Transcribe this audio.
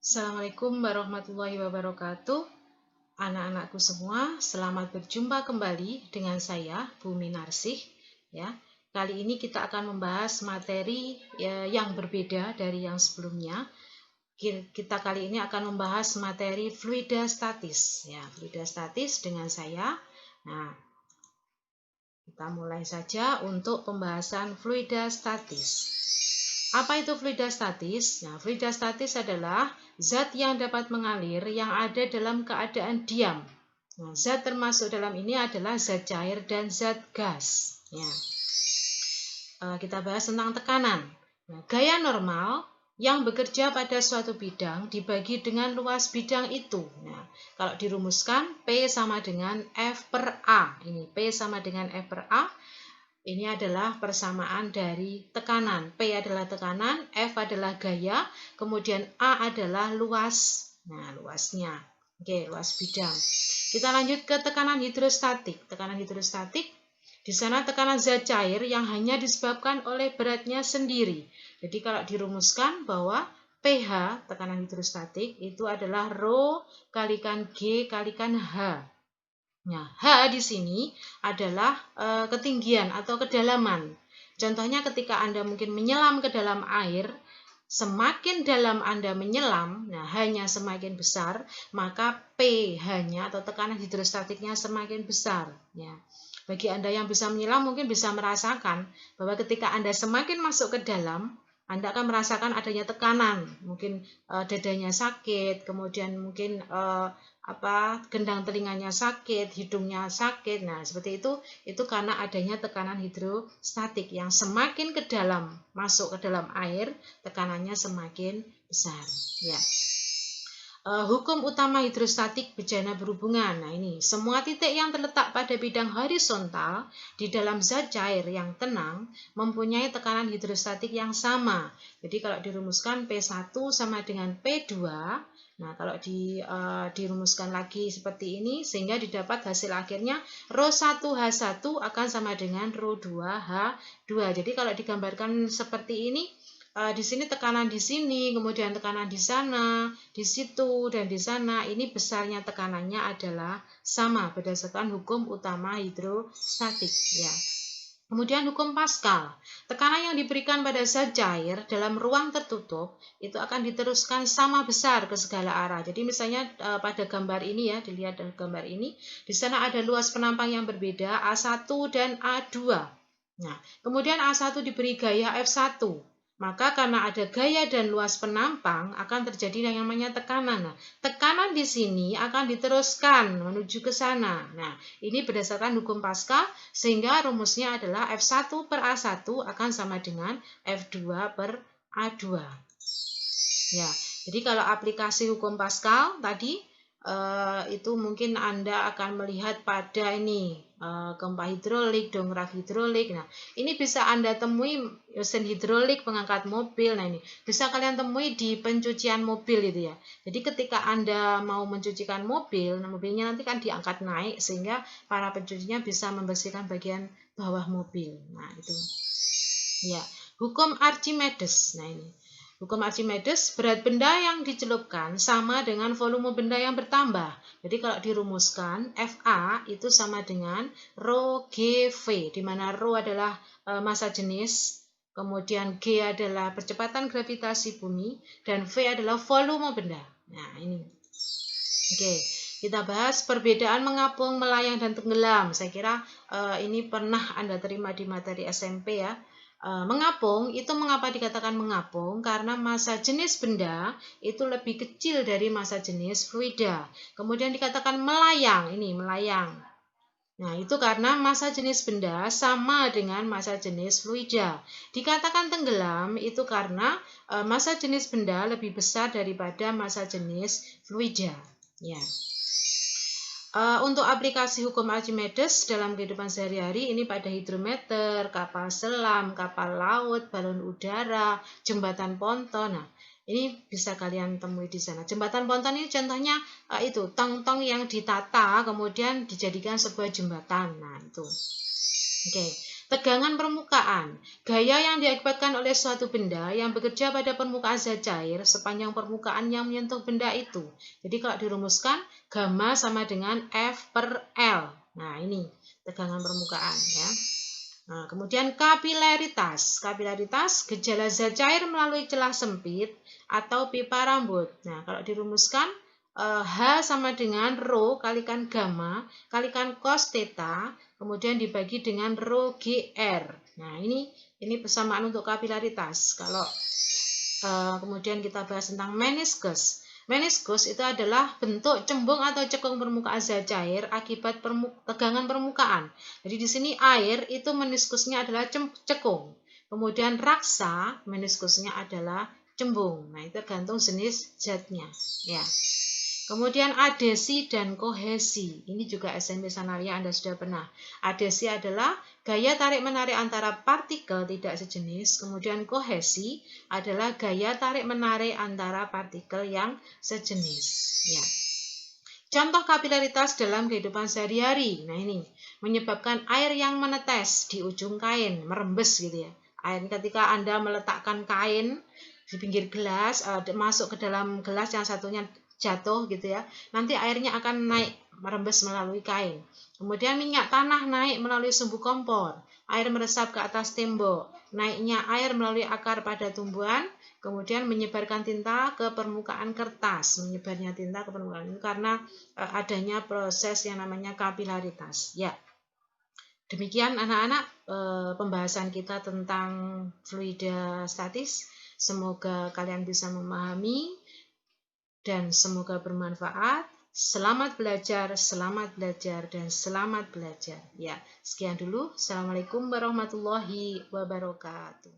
Assalamualaikum warahmatullahi wabarakatuh. Anak-anakku semua, selamat berjumpa kembali dengan saya, Bu Minarsih. Ya, kali ini kita akan membahas materi yang berbeda dari yang sebelumnya. Kita kali ini akan membahas materi fluida statis. Ya, fluida statis dengan saya. Nah, kita mulai saja untuk pembahasan fluida statis. Apa itu fluida statis? Nah, fluida statis adalah zat yang dapat mengalir yang ada dalam keadaan diam. Nah, zat termasuk dalam ini adalah zat cair dan zat gas. Ya. Kita bahas tentang tekanan. Nah, gaya normal yang bekerja pada suatu bidang dibagi dengan luas bidang itu. Nah, kalau dirumuskan, P sama dengan F per A. Ini P sama dengan F per A. Ini adalah persamaan dari tekanan. P adalah tekanan, F adalah gaya, kemudian A adalah luas. Nah, luasnya. Oke, luas bidang. Kita lanjut ke tekanan hidrostatik. Tekanan hidrostatik, di sana tekanan zat cair yang hanya disebabkan oleh beratnya sendiri. Jadi kalau dirumuskan bahwa pH, tekanan hidrostatik, itu adalah Rho kalikan G kalikan H. Nah, H di sini adalah ketinggian atau kedalaman. Contohnya ketika Anda mungkin menyelam ke dalam air, semakin dalam Anda menyelam, nah H-nya semakin besar, maka pH-nya atau tekanan hidrostatiknya semakin besar. Ya. Bagi Anda yang bisa menyelam mungkin bisa merasakan bahwa ketika Anda semakin masuk ke dalam, Anda akan merasakan adanya tekanan, mungkin dadanya sakit, kemudian mungkin gendang telinganya sakit, hidungnya sakit. Nah, seperti itu karena adanya tekanan hidrostatik yang semakin ke dalam, masuk ke dalam air, tekanannya semakin besar. Ya. Hukum utama hidrostatik bejana berhubungan. Nah, ini semua titik yang terletak pada bidang horizontal di dalam zat cair yang tenang mempunyai tekanan hidrostatik yang sama. Jadi kalau dirumuskan P1 sama dengan P2. Nah, kalau dirumuskan lagi seperti ini sehingga didapat hasil akhirnya Rho1H1 akan sama dengan Rho2H2. Jadi kalau digambarkan seperti ini, di sini tekanan di sini, kemudian tekanan di sana, di situ, dan di sana. Ini besarnya tekanannya adalah sama berdasarkan hukum utama hidrostatik. Ya. Kemudian hukum Pascal. Tekanan yang diberikan pada zat cair dalam ruang tertutup itu akan diteruskan sama besar ke segala arah. Jadi misalnya pada gambar ini ya, dilihat dari gambar ini, di sana ada luas penampang yang berbeda A1 dan A2. Nah, kemudian A1 diberi gaya F1. Maka karena ada gaya dan luas penampang akan terjadi yang namanya tekanan. Nah, tekanan di sini akan diteruskan menuju ke sana. Nah, ini berdasarkan hukum Pascal sehingga rumusnya adalah F1 per A1 akan sama dengan F2 per A2. Ya, jadi kalau aplikasi hukum Pascal tadi itu mungkin Anda akan melihat pada ini gempa hidrolik, dongkrak hidrolik. Nah, ini bisa Anda temui mesin hidrolik pengangkat mobil. Nah, ini bisa kalian temui di pencucian mobil itu ya. Jadi ketika Anda mau mencucikan mobil, nah mobilnya nanti kan diangkat naik sehingga para pencucinya bisa membersihkan bagian bawah mobil. Nah, itu. Ya, hukum Archimedes. Nah, ini. Hukum Archimedes, berat benda yang dicelupkan sama dengan volume benda yang bertambah. Jadi kalau dirumuskan, FA itu sama dengan Rho GV, di mana Rho adalah massa jenis, kemudian G adalah percepatan gravitasi bumi, dan V adalah volume benda. Nah, ini. Oke, kita bahas perbedaan mengapung, melayang, dan tenggelam. Saya kira ini pernah Anda terima di materi SMP ya. Mengapung itu mengapa dikatakan mengapung? Karena massa jenis benda itu lebih kecil dari massa jenis fluida. Kemudian dikatakan melayang, ini melayang. Nah, itu karena massa jenis benda sama dengan massa jenis fluida. Dikatakan tenggelam itu karena massa jenis benda lebih besar daripada massa jenis fluida. Ya. Untuk aplikasi hukum Archimedes dalam kehidupan sehari-hari ini pada hidrometer, kapal selam, kapal laut, balon udara, jembatan ponton. Nah, ini bisa kalian temui di sana. Jembatan ponton ini contohnya itu tong-tong yang ditata kemudian dijadikan sebuah jembatan. Nah, itu. Oke. Tegangan permukaan, gaya yang diakibatkan oleh suatu benda yang bekerja pada permukaan zat cair sepanjang permukaan yang menyentuh benda itu. Jadi kalau dirumuskan, gamma sama dengan F per L. Nah, ini tegangan permukaan ya. Nah, kemudian kapilaritas. Kapilaritas, gejala zat cair melalui celah sempit atau pipa rambut. Nah, kalau dirumuskan, H sama dengan rho kalikan gamma kalikan cos theta, kemudian dibagi dengan rho GR. Nah, ini persamaan untuk kapilaritas. Kalau kemudian kita bahas tentang meniskus. Meniskus itu adalah bentuk cembung atau cekung permukaan zat cair akibat tegangan permukaan. Jadi di sini air itu meniskusnya adalah cekung. Kemudian raksa meniskusnya adalah cembung. Nah, itu tergantung jenis zatnya, ya. Kemudian adhesi dan kohesi. Ini juga SMP Sanaria Anda sudah pernah. Adhesi adalah gaya tarik-menarik antara partikel tidak sejenis. Kemudian kohesi adalah gaya tarik-menarik antara partikel yang sejenis. Ya. Contoh kapilaritas dalam kehidupan sehari-hari. Nah, ini menyebabkan air yang menetes di ujung kain, merembes gitu ya. Air ketika Anda meletakkan kain di pinggir gelas, masuk ke dalam gelas yang satunya jatuh gitu ya, nanti airnya akan naik merembes melalui kain. Kemudian minyak tanah naik melalui sumbu kompor, air meresap ke atas tembok, naiknya air melalui akar pada tumbuhan, kemudian menyebarkan tinta ke permukaan kertas. Menyebarnya tinta ke permukaan itu karena adanya proses yang namanya kapilaritas. Ya, demikian anak-anak pembahasan kita tentang fluida statis. Semoga kalian bisa memahami dan semoga bermanfaat. Selamat belajar, dan selamat belajar. Ya, sekian dulu. Assalamualaikum warahmatullahi wabarakatuh.